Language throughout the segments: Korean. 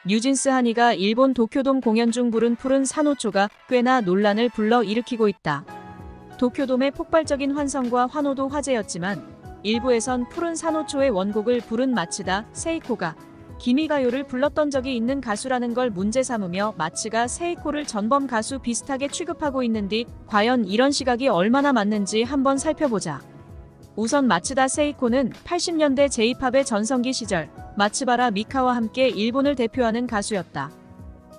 뉴진스 한이가 일본 도쿄돔 공연 중 부른 푸른 산호초가 꽤나 논란을 불러 일으키고 있다. 도쿄돔의 폭발적인 환성과 환호도 화제였지만 일부에선 푸른 산호초의 원곡을 부른 마츠다 세이코가 기미가요를 불렀던 적이 있는 가수라는 걸 문제 삼으며 마츠가 세이코를 전범 가수 비슷하게 취급하고 있는데 과연 이런 시각이 얼마나 맞는지 한번 살펴보자. 우선 마츠다 세이코는 80년대 J-팝의 전성기 시절 마츠바라 미카와 함께 일본을 대표하는 가수였다.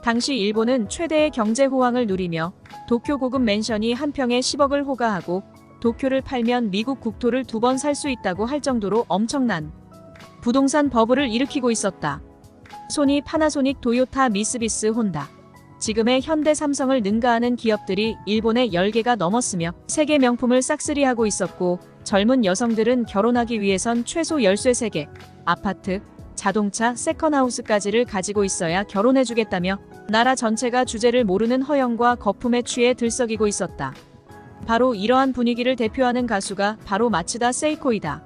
당시 일본은 최대의 경제 호황을 누리며 도쿄 고급 맨션이 한 평에 10억을 호가하고 도쿄를 팔면 미국 국토를 2번 살 수 있다고 할 정도로 엄청난 부동산 버블을 일으키고 있었다. 소니, 파나소닉, 도요타, 미쓰비스, 혼다, 지금의 현대, 삼성을 능가하는 기업들이 일본에 10개가 넘었으며 세계 명품을 싹쓸이하고 있었고 젊은 여성들은 결혼하기 위해선 최소 열쇠 3개, 아파트, 자동차, 세컨하우스까지를 가지고 있어야 결혼해주겠다며 나라 전체가 주제를 모르는 허영과 거품에 취해 들썩이고 있었다. 바로 이러한 분위기를 대표하는 가수가 바로 마츠다 세이코이다.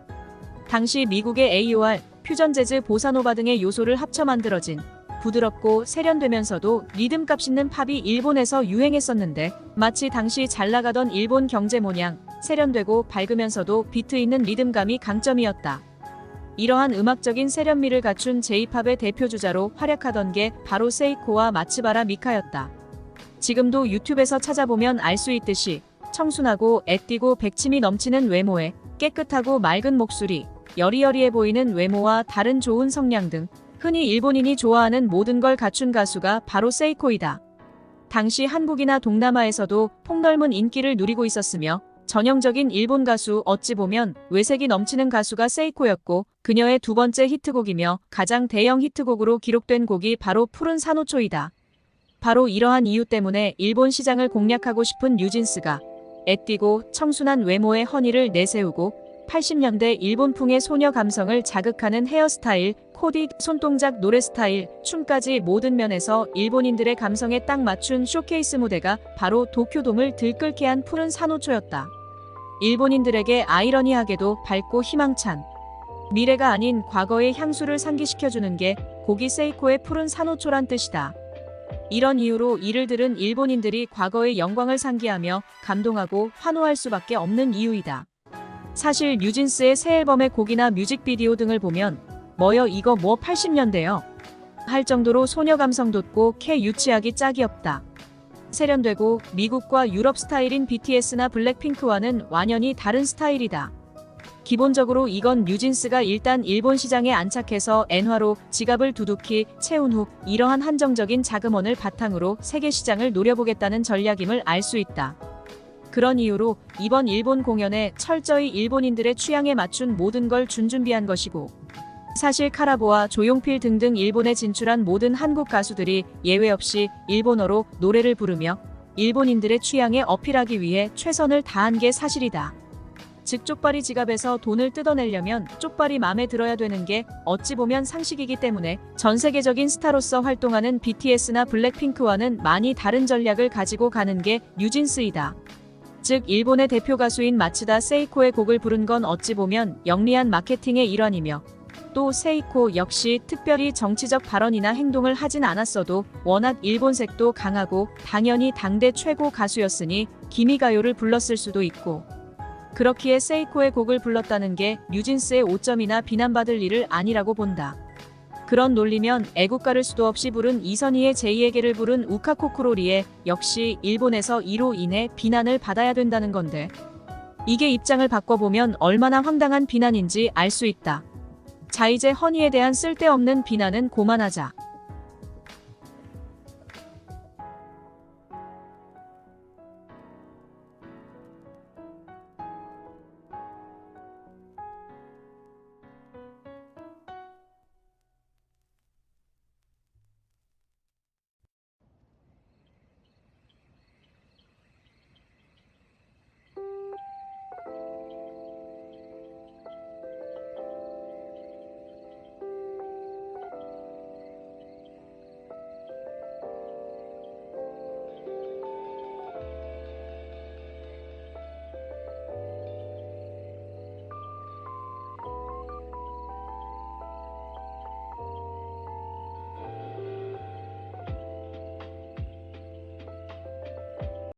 당시 미국의 AOR, 퓨전 재즈, 보사노바 등의 요소를 합쳐 만들어진 부드럽고 세련되면서도 리듬값 있는 팝이 일본에서 유행했었는데 마치 당시 잘나가던 일본 경제 모냥 세련되고 밝으면서도 비트 있는 리듬감이 강점이었다. 이러한 음악적인 세련미를 갖춘 J-팝의 대표주자로 활약하던 게 바로 세이코와 마츠바라 미카였다. 지금도 유튜브에서 찾아보면 알 수 있듯이 청순하고 애띠고 백침이 넘치는 외모에 깨끗하고 맑은 목소리, 여리여리해 보이는 외모와 다른 좋은 성량 등 흔히 일본인이 좋아하는 모든 걸 갖춘 가수가 바로 세이코이다. 당시 한국이나 동남아에서도 폭넓은 인기를 누리고 있었으며 전형적인 일본 가수, 어찌 보면 외색이 넘치는 가수가 세이코였고 그녀의 두 번째 히트곡이며 가장 대형 히트곡으로 기록된 곡이 바로 푸른 산호초이다. 바로 이러한 이유 때문에 일본 시장을 공략하고 싶은 뉴진스가 애띠고 청순한 외모의 허니를 내세우고 80년대 일본풍의 소녀 감성을 자극하는 헤어스타일, 코디, 손동작, 노래 스타일, 춤까지 모든 면에서 일본인들의 감성에 딱 맞춘 쇼케이스 무대가 바로 도쿄돔을 들끓게 한 푸른 산호초였다. 일본인들에게 아이러니하게도 밝고 희망찬 미래가 아닌 과거의 향수를 상기시켜주는 게 고기 세이코의 푸른 산호초란 뜻이다. 이런 이유로 이를 들은 일본인들이 과거의 영광을 상기하며 감동하고 환호할 수밖에 없는 이유이다. 사실 뉴진스의 새 앨범의 곡이나 뮤직비디오 등을 보면 뭐여 이거 뭐 80년대요? 할 정도로 소녀 감성 돋고 캐 유치하기 짝이 없다. 세련되고 미국과 유럽 스타일인 BTS나 블랙핑크와는 완연히 다른 스타일이다. 기본적으로 이건 뉴진스가 일단 일본 시장에 안착해서 엔화로 지갑을 두둑히 채운 후 이러한 한정적인 자금원을 바탕으로 세계 시장을 노려보겠다는 전략임을 알 수 있다. 그런 이유로 이번 일본 공연에 철저히 일본인들의 취향에 맞춘 모든 걸 준비한 것이고 사실 카라보와 조용필 등등 일본에 진출한 모든 한국 가수들이 예외 없이 일본어로 노래를 부르며 일본인들의 취향에 어필하기 위해 최선을 다한 게 사실이다. 즉 쪽발이 지갑에서 돈을 뜯어내려면 쪽발이 마음에 들어야 되는 게 어찌 보면 상식이기 때문에 전 세계적인 스타로서 활동하는 BTS나 블랙핑크와는 많이 다른 전략을 가지고 가는 게 뉴진스이다. 즉 일본의 대표 가수인 마츠다 세이코의 곡을 부른 건 어찌 보면 영리한 마케팅의 일환이며 또 세이코 역시 특별히 정치적 발언이나 행동을 하진 않았어도 워낙 일본색도 강하고 당연히 당대 최고 가수였으니 기미가요를 불렀을 수도 있고 그렇기에 세이코의 곡을 불렀다는 게 뉴진스의 오점이나 비난받을 일을 아니라고 본다. 그런 논리면 애국가를 수도 없이 부른 이선희의 제2에게를 부른 우카코쿠로리에 역시 일본에서 이로 인해 비난을 받아야 된다는 건데 이게 입장을 바꿔보면 얼마나 황당한 비난인지 알 수 있다. 자 이제 허니에 대한 쓸데없는 비난은 고만하자.